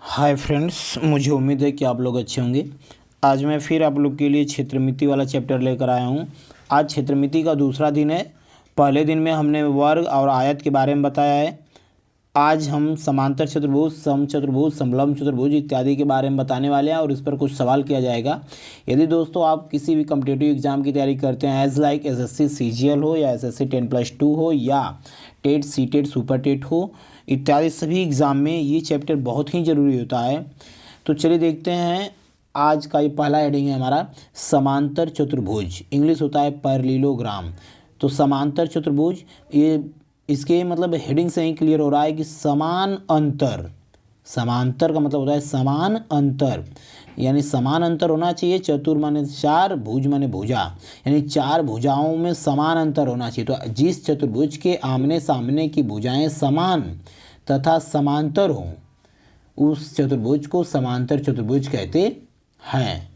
Hi friends, मुझे उम्मीद है कि आप लोग अच्छे होंगे। आज मैं फिर आप लोग के लिए क्षेत्रमिति वाला चैप्टर लेकर आया हूँ। आज क्षेत्रमिति का दूसरा दिन है। पहले दिन में हमने वर्ग और आयत के बारे में बताया है। आज हम समांतर चतुर्भुज, समचतुर्भुज, समलंब चतुर्भुज इत्यादि के बारे में बताने वाले हैं और इस पर कुछ सवाल किया जाएगा। यदि दोस्तों आप किसी भी कॉम्पिटिटिव एग्जाम की तैयारी करते हैं, एज लाइक एसएससी सीजीएल हो या एसएससी 10+2 हो या टेट, सीटेट, सुपर टेट हो इत्यादि, सभी एग्ज़ाम में ये चैप्टर बहुत ही ज़रूरी होता है। तो चलिए देखते हैं। आज का ये पहला हेडिंग है हमारा समांतर चतुर्भुज। इंग्लिश होता है पैरेललोग्राम। तो समांतर चतुर्भुज, ये इसके मतलब हेडिंग से ही क्लियर हो रहा है कि समान अंतर, समांतर का मतलब होता है समान अंतर, यानी समान अंतर होना चाहिए। चतुर माने चार, भुज माने भुजा, यानी चार भुजाओं में समान अंतर होना चाहिए। तो जिस चतुर्भुज के आमने सामने की भुजाएं समान तथा समांतर हों, उस चतुर्भुज को समांतर चतुर्भुज कहते हैं।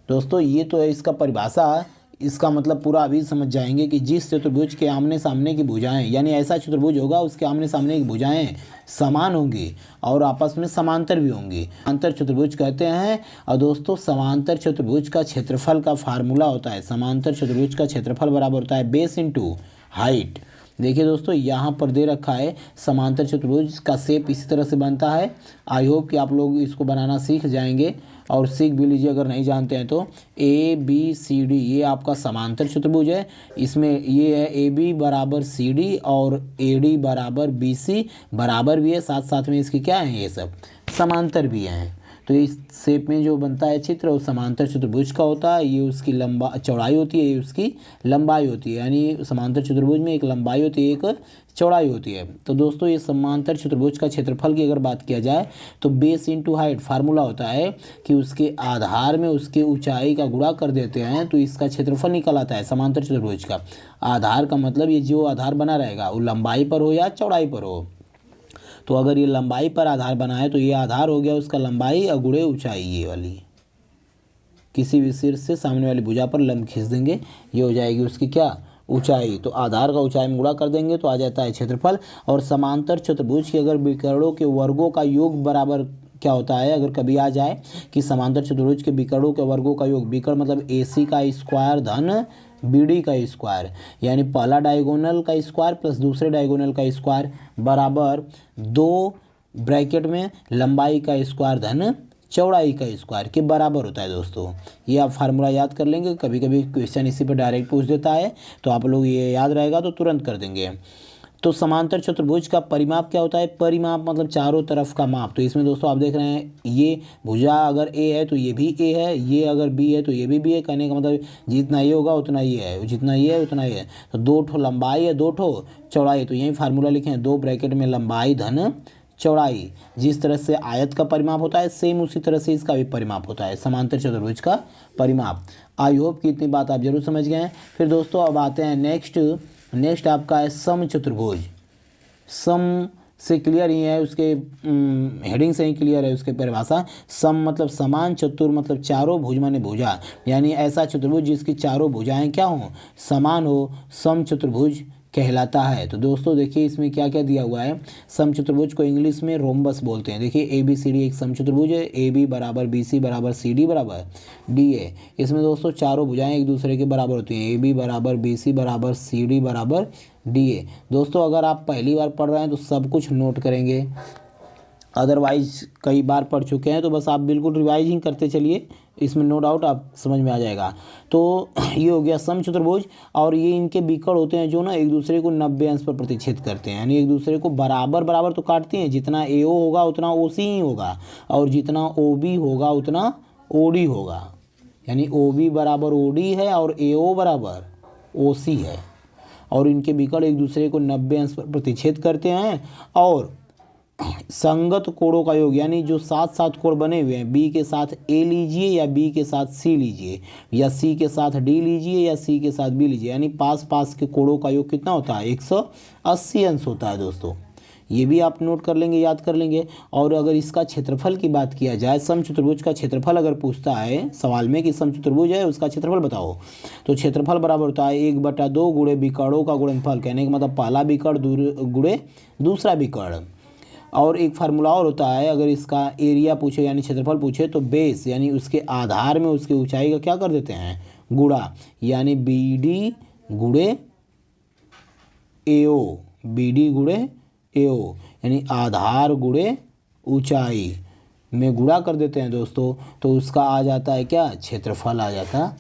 दोस्तों ये तो है इसका परिभाषा। इसका मतलब पूरा अभी समझ जाएंगे कि जिस चतुर्भुज के आमने सामने की भुजाएं, यानी ऐसा चतुर्भुज होगा उसके आमने सामने की भुजाएं समान होंगी और आपस में समांतर भी होंगी, समांतर चतुर्भुज कहते हैं। और दोस्तों समांतर चतुर्भुज का क्षेत्रफल का फार्मूला होता है, समांतर चतुर्भुज का क्षेत्रफल बराबर होता है बेस इंटू हाइट। देखिए दोस्तों यहाँ पर दे रखा है समांतर चतुर्भुज का शेप इसी तरह से बनता है। आई होप कि आप लोग इसको बनाना सीख जाएंगे और सीख भी लीजिए अगर नहीं जानते हैं तो। ए बी सी डी ये आपका समांतर चतुर्भुज है। इसमें ये है ए बी बराबर सी डी और ए डी बराबर बी सी, बराबर भी है, साथ साथ में इसके क्या है, ये सब समांतर भी हैं। तो इस शेप में जो बनता है चित्र वो समांतर चतुर्भुज का होता है। ये उसकी चौड़ाई होती है, ये उसकी लंबाई होती है, यानी समांतर चतुर्भुज में एक लंबाई होती है, एक चौड़ाई होती है। तो दोस्तों ये समांतर चतुर्भुज का क्षेत्रफल की अगर बात किया जाए तो बेस इंटू हाइट फार्मूला होता है कि उसके आधार में उसके ऊंचाई का गुणा कर देते हैं तो इसका क्षेत्रफल निकल आता है समांतर चतुर्भुज का। आधार का मतलब ये जो आधार बना रहेगा वो लंबाई पर हो या चौड़ाई पर हो। तो अगर ये लंबाई पर आधार बना है तो ये आधार हो गया उसका लंबाई और गुणे ऊंचाई, ये वाली किसी भी शीर्ष से सामने वाली भुजा पर लंब खींच देंगे, ये हो जाएगी उसकी क्या, ऊंचाई। तो आधार का ऊंचाई में गुणा कर देंगे तो आ जाता है क्षेत्रफल। और समांतर चतुर्भुज के अगर विकर्णों के वर्गों का योग बराबर क्या होता है, अगर कभी आ जाए कि समांतर चतुर्भुज के विकर्णों के वर्गों का योग, विकर्ण मतलब AC का स्क्वायर धन BD का स्क्वायर, यानी पहला डायगोनल का स्क्वायर प्लस दूसरे डायगोनल का स्क्वायर बराबर 2 ब्रैकेट में लंबाई का स्क्वायर धन चौड़ाई का स्क्वायर के बराबर होता है। दोस्तों ये आप फार्मूला याद कर लेंगे, कभी कभी क्वेश्चन इसी पर डायरेक्ट पूछ देता है तो आप लोग ये याद रहेगा तो तुरंत कर देंगे। तो समांतर चतुर्भुज का परिमाप क्या होता है, परिमाप मतलब चारों तरफ का माप। तो इसमें दोस्तों आप देख रहे हैं ये भुजा अगर A है तो ये भी A है, ये अगर B है तो ये भी B है। कहने का मतलब जितना ये होगा उतना ये है, जितना ये है उतना ये है। तो 2 ठो लंबाई है, 2 ठो चौड़ाई है, तो यही फार्मूला लिखे हैं 2 ब्रैकेट में लंबाई धन चौड़ाई। जिस तरह से आयत का परिमाप होता है सेम उसी तरह से इसका भी परिमाप होता है, समांतर चतुर्भुज का परिमाप। आई होप कि इतनी बात आप जरूर समझ गए हैं। फिर दोस्तों अब आते हैं नेक्स्ट आपका है समचतुर्भुज। सम से क्लियर ही है, उसके हेडिंग से ही क्लियर है उसके परिभाषा। सम मतलब समान, चतुर मतलब चारों, भुज माने भुजा, यानी ऐसा चतुर्भुज जिसकी चारों भुजाएं क्या हों, समान हो, समचतुर्भुज कहलाता है। तो दोस्तों देखिए इसमें क्या क्या दिया हुआ है। समचतुर्भुज को इंग्लिश में रोम्बस बोलते हैं। देखिए ABCD एक समचतुर्भुज है, AB बराबर BC बराबर CD बराबर DA। इसमें दोस्तों चारों भुजाएं एक दूसरे के बराबर होती हैं, AB बराबर BC बराबर CD बराबर DA। दोस्तों अगर आप पहली बार पढ़ रहे हैं तो सब कुछ नोट करेंगे, अदरवाइज कई बार पढ़ चुके हैं तो बस आप बिल्कुल रिवाइज ही करते चलिए, इसमें नो डाउट आप समझ में आ जाएगा। तो ये हो गया समचतुर्भुज। और ये इनके विकर्ण होते हैं जो ना एक दूसरे को 90 अंश पर प्रतिच्छेद करते हैं, यानी एक दूसरे को बराबर बराबर तो काटते हैं, जितना AO होगा उतना OC ही होगा और जितना OB होगा उतना OD होगा, यानी OB बराबर OD है और AO बराबर OC है। और इनके विकर्ण एक दूसरे को 90 अंश पर प्रतिच्छेद करते हैं। और संगत कोणों का योग, यानी जो 7 कोण बने हुए हैं, B के साथ A लीजिए या B के साथ C लीजिए या C के साथ D लीजिए या C के साथ B लीजिए, यानी पास पास के कोणों का योग कितना होता है, 180 अंश होता है। दोस्तों ये भी आप नोट कर लेंगे, याद कर लेंगे। और अगर इसका क्षेत्रफल की बात किया जाए, समचतुर्भुज का क्षेत्रफल अगर पूछता है सवाल में कि समचतुर्भुज है उसका क्षेत्रफल बताओ, तो क्षेत्रफल बराबर होता है 1/2 गुणे विकर्णों का गुणनफल। कहने का मतलब पहला विकर्ण गुणे दूसरा विकर्ण। और एक फार्मूला और होता है, अगर इसका एरिया पूछे यानी क्षेत्रफल पूछे तो बेस यानी उसके आधार में उसकी ऊंचाई का क्या कर देते हैं, गुणा, यानी बी डी गुणे एओ, बी डी गुणे एओ यानी आधार गुणे ऊंचाई में गुणा कर देते हैं दोस्तों, तो उसका आ जाता है क्या, क्षेत्रफल आ जाता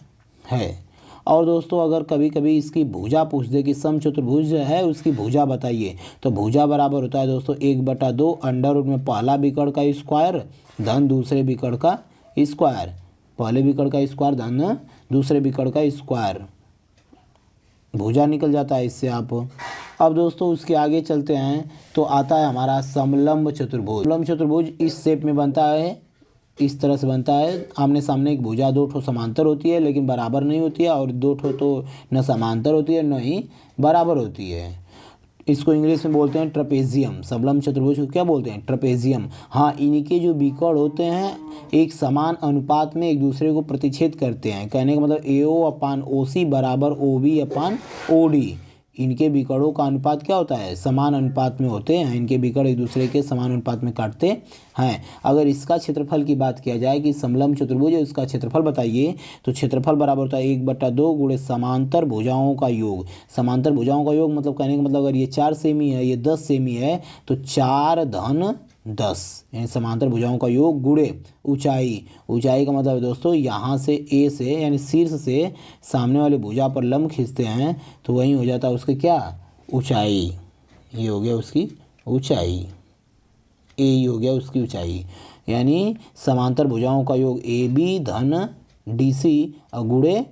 है। और दोस्तों अगर कभी कभी इसकी भुजा पूछ दे कि समचतुर्भुज है उसकी भुजा बताइए, तो भुजा बराबर होता है दोस्तों 1/2 अंडर रूट में पहला विकर्ण का स्क्वायर धन दूसरे विकर्ण का स्क्वायर, पहले विकर्ण का स्क्वायर धन दूसरे विकर्ण का स्क्वायर, भुजा निकल जाता है इससे आप। अब दोस्तों उसके आगे चलते हैं तो आता है हमारा समलंब चतुर्भुज। समलंब चतुर्भुज इस शेप में बनता है, इस तरह से बनता है, आमने सामने एक भुजा दो ठो समांतर होती है लेकिन बराबर नहीं होती है, और दो ठो तो न समांतर होती है न ही बराबर होती है। इसको इंग्लिश में बोलते हैं ट्रपेजियम। समलंब चतुर्भुज को क्या बोलते हैं, ट्रपेजियम। हाँ, इनके जो विकर्ण होते हैं एक समान अनुपात में एक दूसरे को प्रतिच्छेद करते हैं, कहने का मतलब AO अपान OC बराबर OB अपान OD। इनके विकर्णों का अनुपात क्या होता है, समान अनुपात में होते हैं, इनके विकर्ण एक दूसरे के समान अनुपात में काटते हैं। अगर इसका क्षेत्रफल की बात किया जाए कि समलंब चतुर्भुज है उसका क्षेत्रफल बताइए, तो क्षेत्रफल बराबर होता है 1/2 गुणे समांतर भुजाओं का योग। समांतर भुजाओं का योग मतलब कहने का मतलब अगर ये 4 सेमी है, ये 10 सेमी है, तो 4 धन 10 यानी समांतर भुजाओं का योग गुणे ऊंचाई। ऊंचाई का मतलब दोस्तों यहाँ से ए से यानी शीर्ष से सामने वाली भुजा पर लंब खींचते हैं तो वही हो जाता है उसकी क्या, ऊंचाई। ये हो गया उसकी ऊंचाई, ए ही हो गया उसकी ऊंचाई, यानी समांतर भुजाओं का योग AB धन DC और गुणे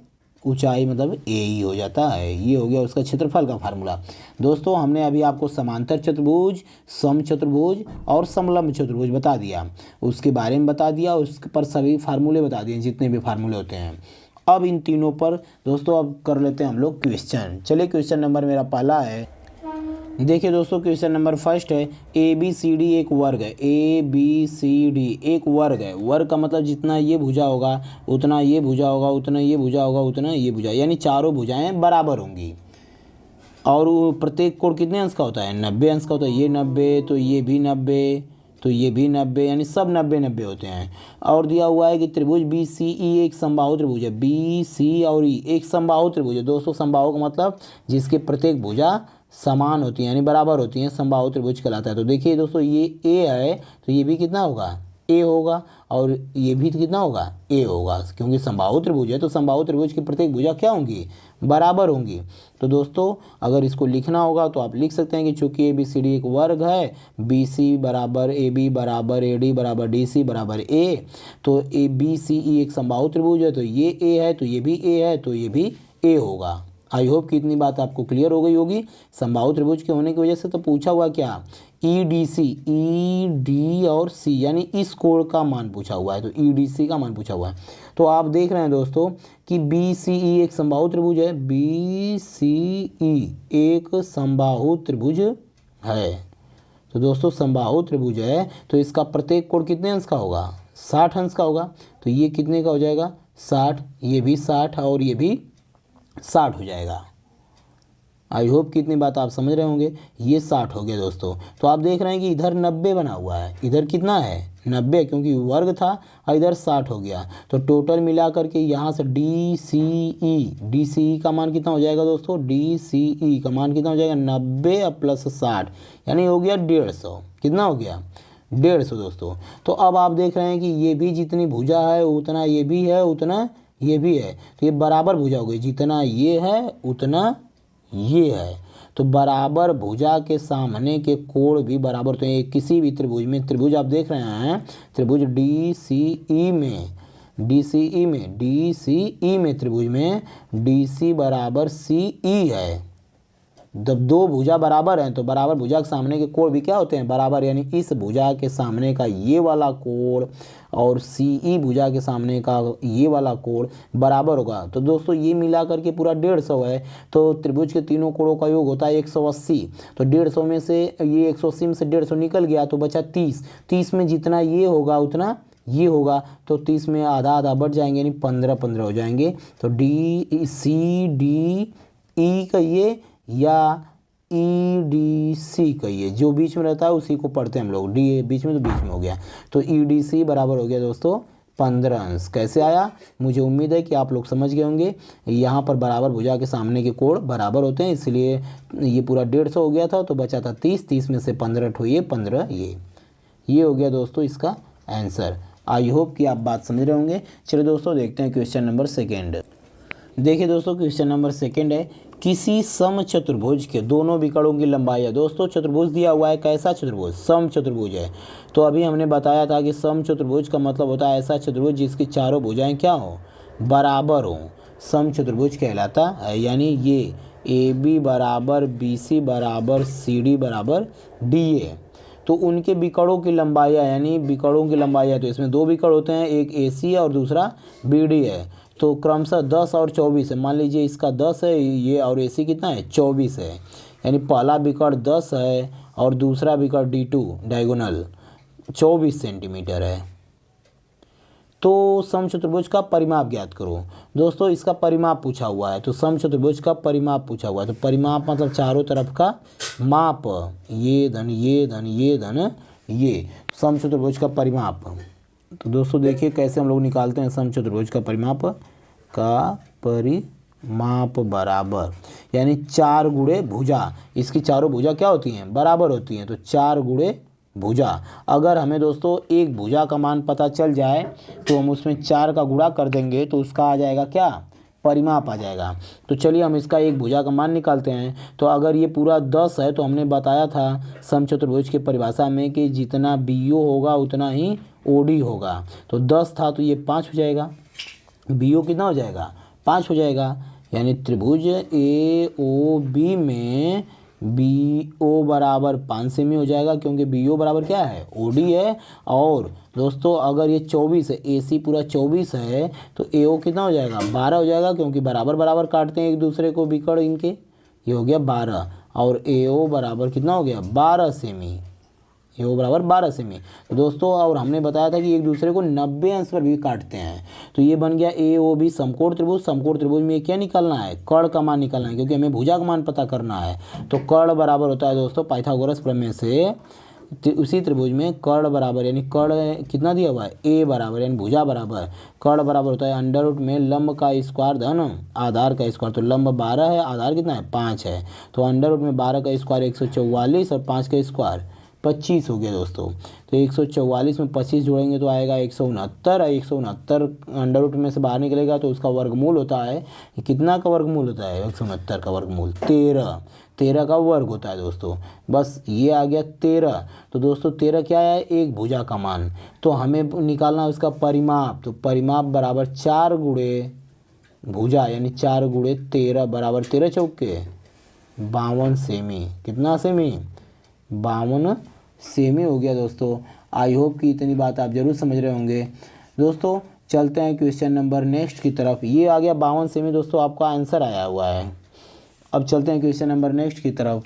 ऊंचाई मतलब ए ही हो जाता है। ये हो गया उसका क्षेत्रफल का फार्मूला। दोस्तों हमने अभी आपको समांतर चतुर्भुज, समचतुर्भुज और समलंब चतुर्भुज बता दिया, उसके बारे में बता दिया, उस पर सभी फार्मूले बता दिए जितने भी फार्मूले होते हैं। अब इन तीनों पर दोस्तों अब कर लेते हैं हम लोग क्वेश्चन। चलिए क्वेश्चन नंबर मेरा पहला है, देखिए दोस्तों क्वेश्चन नंबर फर्स्ट है, ABCD एक वर्ग है, ABCD एक वर्ग है। वर्ग का मतलब जितना ये भुजा होगा उतना ये भुजा होगा, उतना ये भुजा होगा, उतना ये भुजा, यानी चारों भुजाएं बराबर होंगी। और प्रत्येक कोण कितने अंश का होता है, 90 अंश का होता है। ये 90 तो ये भी 90 तो ये भी 90 यानी सब 90 होते हैं। और दिया हुआ है कि त्रिभुज BCE एक समबाहु त्रिभुज है, BC और E एक समबाहु त्रिभुज है। दोस्तों समबाहु का मतलब जिसके प्रत्येक भुजा समान होती है यानी बराबर होती हैं, समबाहु त्रिभुज कहलाता है। तो देखिए दोस्तों ये A है तो ये भी कितना होगा, A होगा, और ये भी कितना होगा, A होगा, क्योंकि समबाहु त्रिभुज है तो समबाहु त्रिभुज की प्रत्येक भुजा क्या होंगी, बराबर होंगी। तो दोस्तों अगर इसको लिखना होगा तो आप लिख सकते हैं कि चूंकि ABCD एक वर्ग है, BC बराबर AB बराबर AD बराबर DC बराबर A, तो ABCE एक समबाहु त्रिभुज है तो ये A है, तो ये भी A है, तो ये भी A होगा। आई होप कि इतनी बात आपको क्लियर हो गई होगी। समबाहु त्रिभुज के होने की वजह से तो पूछा हुआ क्या, EDC, ED और C यानी इस कोण का मान पूछा हुआ है, तो EDC का मान पूछा हुआ है। तो आप देख रहे हैं दोस्तों कि BCE एक समबाहु त्रिभुज है, BCE एक समबाहु त्रिभुज है। तो दोस्तों समबाहु त्रिभुज है तो इसका प्रत्येक कोण कितने अंश का होगा, 60 अंश का होगा। तो ये कितने का हो जाएगा, 60, ये भी 60 और ये भी 60 हो जाएगा। आई होप कि इतनी बात आप समझ रहे होंगे। ये 60 हो गया दोस्तों। तो आप देख रहे हैं कि इधर 90 बना हुआ है, इधर कितना है 90, क्योंकि वर्ग था, और इधर 60 हो गया। तो टोटल मिला करके यहाँ से DCE का मान कितना हो जाएगा दोस्तों, DCE का मान कितना हो जाएगा, 90 प्लस 60 यानी हो गया 150। कितना हो गया, 150 दोस्तों। तो अब आप देख रहे हैं कि ये भी जितनी भुजा है उतना ये भी है, उतना ये भी है, तो ये बराबर भुजा हो गई, जितना ये है उतना ये है। तो बराबर भुजा के सामने के कोण भी बराबर, तो ये किसी भी त्रिभुज में, त्रिभुज आप देख रहे हैं त्रिभुज DCE में त्रिभुज में DC बराबर CE है। जब दो भुजा बराबर हैं तो बराबर भुजा के सामने के कोण भी क्या होते हैं, बराबर, यानी इस भुजा के सामने का ये वाला कोण और CE भुजा के सामने का ये वाला कोण बराबर होगा। तो दोस्तों ये मिला करके पूरा 150 है। तो त्रिभुज के तीनों कोणों का योग होता है 180। तो 150 में से ये 180 में से 150 निकल गया तो बचा 30। 30 में जितना ये होगा उतना ये होगा, तो 30 में आधा आधा बढ़ जाएंगे यानी 15 हो जाएंगे। तो DCDE का ये या EDC कहिए, जो बीच में रहता है उसी को पढ़ते हैं हम लोग, डी बीच में तो बीच में हो गया, तो EDC बराबर हो गया दोस्तों 15 अंश। कैसे आया, मुझे उम्मीद है कि आप लोग समझ गए होंगे। यहाँ पर बराबर भुजा के सामने के कोण बराबर होते हैं, इसलिए ये पूरा 150 हो गया था, तो बचा था 30, 30 में से 15 ठोइए, 15 ये हो गया दोस्तों इसका आंसर। आई होप कि आप बात समझ रहे होंगे। चलिए दोस्तों देखते हैं क्वेश्चन नंबर सेकेंड। देखिए दोस्तों क्वेश्चन नंबर सेकेंड है, किसी समचतुर्भुज के दोनों विकर्णों की लंबाई है। दोस्तों चतुर्भुज दिया हुआ है, कैसा चतुर्भुज, समचतुर्भुज है। तो अभी हमने बताया था कि समचतुर्भुज का मतलब होता है ऐसा चतुर्भुज जिसकी चारों भुजाएं क्या हो, बराबर हो, समचतुर्भुज कहलाता है। यानी ये AB बराबर BC बराबर CD बराबर DA, तो उनके विकर्णों की लंबाई है, यानी विकर्णों की लंबाई है। तो इसमें दो विकर्ण होते हैं, एक AC है और दूसरा BD है, तो क्रमशः 10 और 24 है। मान लीजिए इसका 10 है ये, और AC कितना है 24 है, यानी पहला विकर्ण 10 है और दूसरा विकर्ण D2 डायगोनल 24 सेंटीमीटर है। तो समचतुर्भुज का परिमाप ज्ञात करो। दोस्तों इसका परिमाप पूछा हुआ है, तो समचतुर्भुज का परिमाप पूछा हुआ है, तो परिमाप मतलब चारों तरफ का माप, ये धन ये धन ये धन ये, समचतुर्भुज का परिमाप। तो दोस्तों देखिए कैसे हम लोग निकालते हैं समचतुर्भुज का परिमाप, बराबर, यानी 4 गुणे भुजा, इसकी चारों भुजा क्या होती हैं, बराबर होती हैं, तो 4 गुणे भुजा। अगर हमें दोस्तों एक भुजा का मान पता चल जाए तो हम उसमें 4 का गुणा कर देंगे, तो उसका आ जाएगा क्या, परिमाप आ जाएगा। तो चलिए हम इसका एक भुजा का मान निकालते हैं। तो अगर ये पूरा 10 है, तो हमने बताया था समचतुर्भुज की परिभाषा में कि जितना BO होगा उतना ही OD होगा। तो 10 था तो ये 5 हो जाएगा, BO कितना हो जाएगा, 5 हो जाएगा, यानी त्रिभुज AOB में BO बराबर 5 सेमी हो जाएगा, क्योंकि BO बराबर क्या है, OD है। और दोस्तों अगर ये 24 है, AC पूरा 24 है, तो AO कितना हो जाएगा, 12 हो जाएगा, क्योंकि बराबर बराबर काटते हैं एक दूसरे को विकर्ण इनके, ये हो गया 12, और AO बराबर कितना हो गया, 12 सेमी, AO बराबर 12 सेमी। तो दोस्तों और हमने बताया था कि एक दूसरे को 90 अंश पर भी काटते हैं, तो ये बन गया AOB समकोण त्रिभुज। समकोण त्रिभुज में क्या निकालना है, कर्ण का मान निकालना है, क्योंकि हमें भुजा का मान पता करना है। तो कर्ण बराबर होता है दोस्तों पाइथागोरस प्रमेय से, उसी त्रिभुज में कर्ण बराबर, यानी कर्ण कितना दिया हुआ है, A बराबर, यानी भुजा बराबर, कर्ण बराबर होता है अंडर रूट में लंब का स्क्वायर धन आधार का स्क्वायर। तो लंब 12 है, आधार कितना है, 5 है, तो अंडर रूट में 12 का स्क्वायर 144 और 5 का स्क्वायर 25 हो गया दोस्तों। तो 144 में 25 जोड़ेंगे तो आएगा 169, 169 अंडर रूट में से बाहर निकलेगा तो उसका वर्गमूल होता है, कितना का वर्गमूल होता है, 169 का वर्गमूल 13 का वर्ग होता है दोस्तों। बस ये आ गया 13। तो दोस्तों 13 क्या है, एक भुजा का मान। तो हमें निकालना है उसका परिमाप, तो परिमाप बराबर 4 गुणे भुजा, यानी 4 गुणे 13 बराबर 13 चौके 52 सेमी, कितना सेमी, 52 सेमी हो गया दोस्तों। आई होप कि इतनी बात आप जरूर समझ रहे होंगे। दोस्तों चलते हैं क्वेश्चन नंबर नेक्स्ट की तरफ। ये आ गया 52 सेमी दोस्तों, आपका आंसर आया हुआ है। अब चलते हैं क्वेश्चन नंबर नेक्स्ट की तरफ।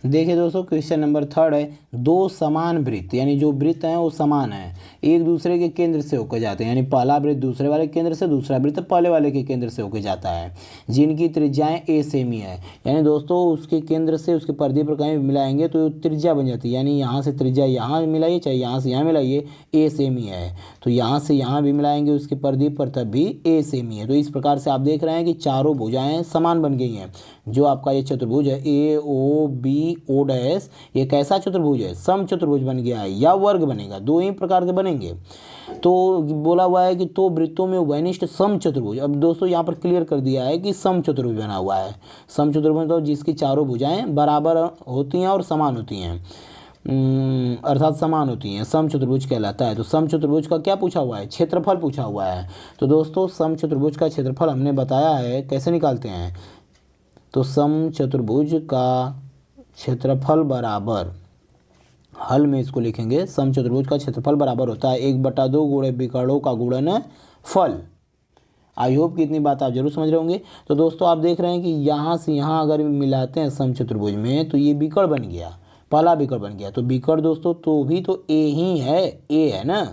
देखिए दोस्तों क्वेश्चन नंबर थर्ड है, दो समान वृत्त, यानी जो वृत्त हैं वो समान हैं, एक दूसरे के केंद्र से होकर जाते हैं, यानी पहला वृत्त दूसरे वाले केंद्र से, दूसरा वृत्त पहले वाले के केंद्र से होकर जाता है, जिनकी त्रिज्याएं A सेमी है। यानी दोस्तों उसके केंद्र से उसके परिधि पर कहीं मिलाएंगे तो त्रिज्या बन जाती है, यानी यहाँ से त्रिज्या यहाँ मिलाइए चाहे यहाँ से यहाँ मिलाइए, A सेमी है, तो यहाँ से यहाँ भी मिलाएंगे उसकी परिधि पर तब भी A सेमी है। तो इस प्रकार से आप देख रहे हैं कि चारों भुजाएं समान बन गई हैं। जो आपका ये चतुर्भुज है AOBO डैश, ये कैसा चतुर्भुज है, सम चतुर्भुज बन गया है या वर्ग बनेगा, दो ही प्रकार के बनेंगे। तो बोला हुआ है कि तो वृत्तों में उभयनिष्ठ सम चतुर्भुज। अब दोस्तों यहाँ पर क्लियर कर दिया है कि सम चतुर्भुज बना हुआ है। सम चतुर्भुज तो जिसकी चारों भुजाएं बराबर होती हैं और समान होती हैं, अर्थात समान होती हैं, सम चतुर्भुज कहलाता है। तो सम चतुर्भुज का क्या पूछा हुआ है, क्षेत्रफल पूछा हुआ है। तो दोस्तों सम चतुर्भुज का क्षेत्रफल हमने बताया है, कैसे निकालते हैं। तो सम चतुर्भुज का क्षेत्रफल बराबर, हल में इसको लिखेंगे, सम चतुर्भुज का क्षेत्रफल बराबर होता है 1/2 गुणे विकर्णों का गुणन फल। आई होप कि इतनी बात आप जरूर समझ रहे होंगे। तो दोस्तों आप देख रहे हैं कि यहाँ से यहाँ अगर मिलाते हैं सम चतुर्भुज में तो ये विकर्ण बन गया, पहला विकर्ण बन गया। तो विकर्ण दोस्तों तो भी तो A ही है, A है ना,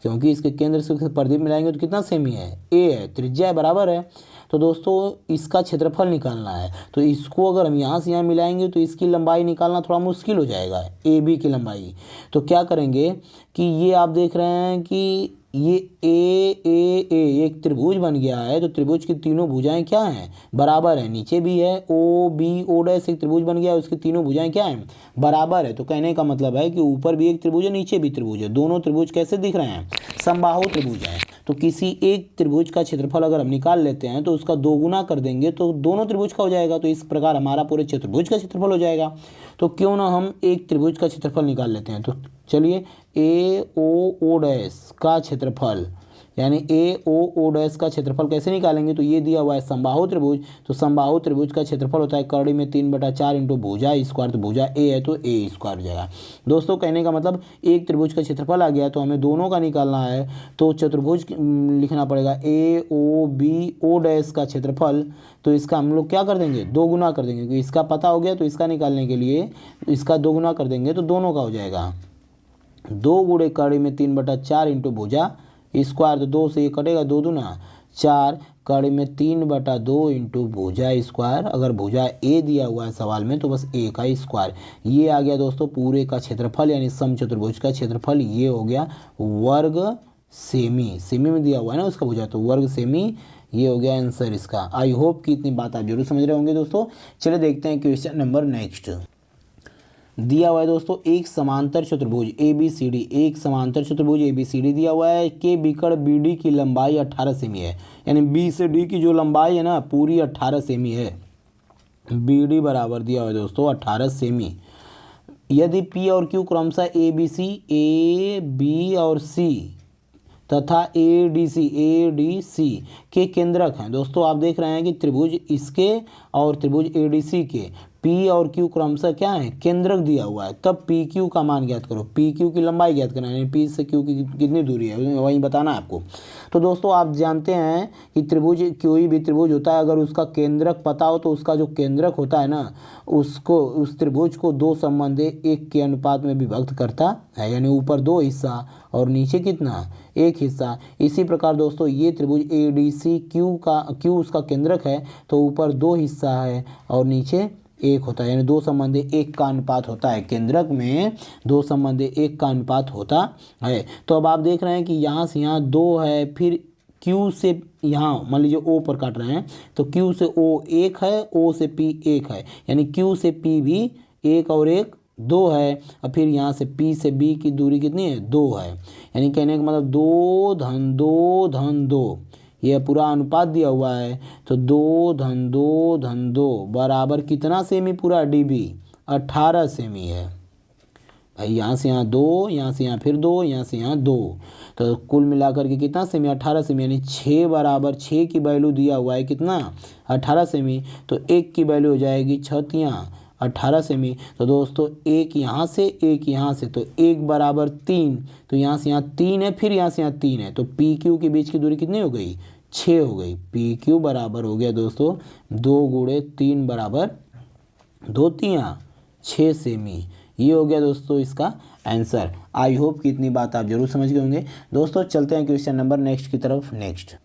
क्योंकि इसके केंद्र से प्रदीप मिलाएंगे तो कितना सेमी है, ए है, त्रिज्या बराबर है। तो दोस्तों इसका क्षेत्रफल निकालना है, तो इसको अगर हम यहाँ से यहाँ मिलाएंगे तो इसकी लंबाई निकालना थोड़ा मुश्किल हो जाएगा, ए बी की लंबाई। तो क्या करेंगे कि ये आप देख रहे हैं कि ये ए एक त्रिभुज बन गया है। तो त्रिभुज की तीनों भुजाएं क्या हैं, बराबर है। नीचे भी है ओ बी ओ डैश एक त्रिभुज बन गया है, उसकी तीनों भुजाएं क्या हैं, बराबर है। तो कहने का मतलब है कि ऊपर भी एक त्रिभुज है, नीचे भी त्रिभुज है, दोनों त्रिभुज कैसे दिख रहे हैं, समबाहु त्रिभुज हैं। तो किसी एक त्रिभुज का क्षेत्रफल अगर हम निकाल लेते हैं तो उसका दोगुना कर देंगे तो दोनों त्रिभुज का हो जाएगा। तो इस प्रकार हमारा पूरे चतुर्भुज का क्षेत्रफल हो जाएगा। तो क्यों ना हम एक त्रिभुज का क्षेत्रफल निकाल लेते हैं। तो चलिए ए ओ डैश का क्षेत्रफल यानी ए ओ डैश का क्षेत्रफल कैसे निकालेंगे। तो ये दिया हुआ है समबाहु त्रिभुज। तो समबाहु त्रिभुज का क्षेत्रफल होता है करड़ी में 3/4 इंटू भुजा स्क्वायर। तो भुजा ए है तो ए स्क्वायर हो जाएगा। दोस्तों कहने का मतलब एक त्रिभुज का क्षेत्रफल आ गया तो हमें दोनों का निकालना है। तो चतुर्भुज लिखना पड़ेगा ए ओ बी ओ डैश का क्षेत्रफल। तो इसका हम लोग क्या कर देंगे, दोगुना कर देंगे, क्योंकि इसका पता हो गया तो इसका निकालने के लिए इसका दोगुना कर देंगे तो दोनों का हो जाएगा। 2 गुणे कड़ी में 3/4 इंटू भुजा स्क्वायर। तो 2 से ये कटेगा, 2 दूना 4 कड़ी में 3/2 इंटू भुजा स्क्वायर। अगर भुजा ए दिया हुआ है सवाल में तो बस ए का स्क्वायर। ये आ गया दोस्तों पूरे का क्षेत्रफल यानी समचतुर्भुज का क्षेत्रफल। ये हो गया वर्ग सेमी, सेमी में दिया हुआ है ना उसका भुजा, तो वर्ग सेमी। ये हो गया आंसर इसका। आई होप कि इतनी बात आप जरूर समझ रहे होंगे दोस्तों। चलिए देखते हैं क्वेश्चन नंबर नेक्स्ट। दिया हुआ है दोस्तों एक समांतर चतुर्भुज ए बी सी डी, एक समांतर चतुर्भुज ए बी सी डी दिया हुआ है के बिकड़ बी डी की लंबाई 18 सेमी है। यानी बी से डी की जो लंबाई है ना पूरी 18 सेमी है। बी डी बराबर दिया हुआ है दोस्तों 18 सेमी। यदि पी और क्यू क्रमशः ए बी और सी तथा ए डी सी के केंद्रक हैं। दोस्तों आप देख रहे हैं कि त्रिभुज इसके और त्रिभुज ए डी सी के पी और क्यू क्रमशः क्या है, केंद्रक दिया हुआ है। तब पी क्यू का मान ज्ञात करो, पी क्यू की लंबाई ज्ञात करना है, पी से क्यू की कितनी दूरी है वही बताना है आपको। तो दोस्तों आप जानते हैं कि त्रिभुज कोई भी त्रिभुज होता है अगर उसका केंद्रक पता हो तो उसका जो केंद्रक होता है ना उसको उस त्रिभुज को दो संबंध एक के अनुपात में विभक्त करता है। यानी ऊपर 2 हिस्सा और नीचे कितना, 1 हिस्सा। इसी प्रकार दोस्तों ये त्रिभुज ए डी सी क्यू उसका केंद्रक है तो ऊपर 2 हिस्सा है और नीचे 1 होता है। यानी 2 संबंध 1 का अनुपात होता है, केंद्रक में 2 संबंध 1 का अनुपात होता है। तो अब आप देख रहे हैं कि यहाँ से यहाँ 2 है, फिर Q से यहाँ मान लीजिए O पर काट रहे हैं तो Q से O 1 है, O से P 1 है। यानी Q से P भी 1 और 1 2 है। और फिर यहाँ से P से B की दूरी कितनी है, 2 है। यानी कहने का मतलब 2 धन 2 धन 2 ये पूरा अनुपात दिया हुआ है। तो 2 धन 2 धन 2 बराबर कितना सेमी, पूरा डीबी 18 सेमी है भाई। यहाँ से यहाँ 2, यहाँ से यहाँ फिर 2, यहाँ से यहाँ 2, तो कुल मिलाकर के कितना सेमी, 18 सेमी। यानी 6 बराबर 6 की वैल्यू दिया हुआ है कितना, 18 सेमी। तो 1 की वैल्यू हो जाएगी 6 18 सेमी। तो दोस्तों 1 यहाँ से 1 यहाँ से, तो 1 बराबर 3, तो यहाँ से यहाँ 3 है, फिर यहाँ से यहाँ 3 है। तो पी क्यू के बीच की दूरी कितनी हो गई, 6 हो गई। पी क्यू बराबर हो गया दोस्तों 2 गुणे 3 बराबर 2 तियाँ 6 सेमी। ये हो गया दोस्तों इसका आंसर। आई होप कि इतनी बात आप जरूर समझ गए होंगे। दोस्तों चलते हैं क्वेश्चन नंबर नेक्स्ट की तरफ। नेक्स्ट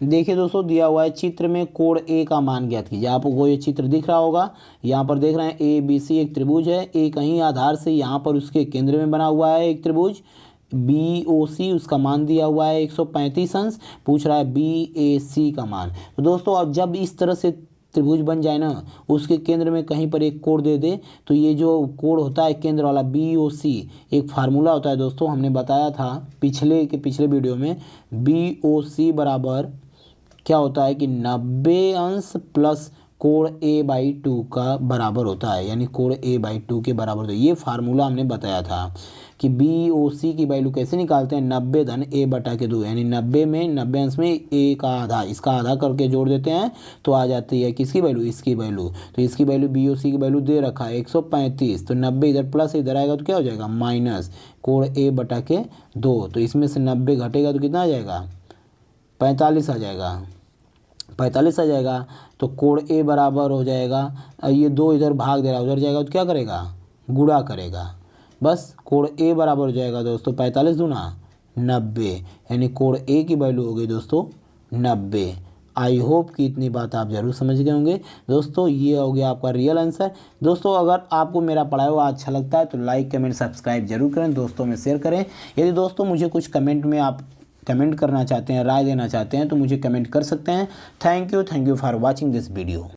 देखिए दोस्तों दिया हुआ है चित्र में कोण ए का मान ज्ञात कीजिए। आपको ये चित्र दिख रहा होगा, यहाँ पर देख रहे हैं ए बी सी एक त्रिभुज है। ए कहीं आधार से यहाँ पर उसके केंद्र में बना हुआ है एक त्रिभुज बी ओ सी, उसका मान दिया हुआ है 135 अंश। पूछ रहा है बी ए सी का मान। तो दोस्तों अब जब इस तरह से त्रिभुज बन जाए ना, उसके केंद्र में कहीं पर एक कोण दे दे तो ये जो कोण होता है केंद्र वाला बी ओ सी, एक फार्मूला होता है दोस्तों, हमने बताया था पिछले वीडियो में। बी ओ सी बराबर क्या होता है कि 90 अंश प्लस कोण a/2 का बराबर होता है। यानी कोण a/2 के बराबर होता है। ये फार्मूला हमने बताया था कि बी ओ सी की वैल्यू कैसे निकालते हैं, 90 धन a/2। यानी 90 में 90 अंश में a का आधा, इसका आधा करके जोड़ देते हैं तो आ जाती है किसकी वैल्यू, इसकी वैल्यू। तो इसकी वैल्यू बी ओ सी की वैल्यू दे रखा है 135। तो 90 इधर प्लस इधर आएगा तो क्या हो जाएगा, माइनस कोण a/2। तो इसमें से 90 घटेगा तो कितना आ जाएगा, 45 आ जाएगा। 45 आ जाएगा तो कोण ए बराबर हो जाएगा, ये 2 इधर भाग दे रहा है उधर जाएगा तो क्या करेगा, गुणा करेगा। बस कोण ए बराबर हो जाएगा दोस्तों 45 दूना 90, यानी कोड ए की वैल्यू हो गई दोस्तों 90। आई होप कि इतनी बात आप ज़रूर समझ गए होंगे दोस्तों। ये हो गया आपका रियल आंसर। दोस्तों अगर आपको मेरा पढ़ाया हुआ अच्छा लगता है तो लाइक कमेंट सब्सक्राइब जरूर करें, दोस्तों में शेयर करें। यदि दोस्तों मुझे कुछ कमेंट में आप कमेंट करना चाहते हैं, राय देना चाहते हैं तो मुझे कमेंट कर सकते हैं। Thank you for watching this video.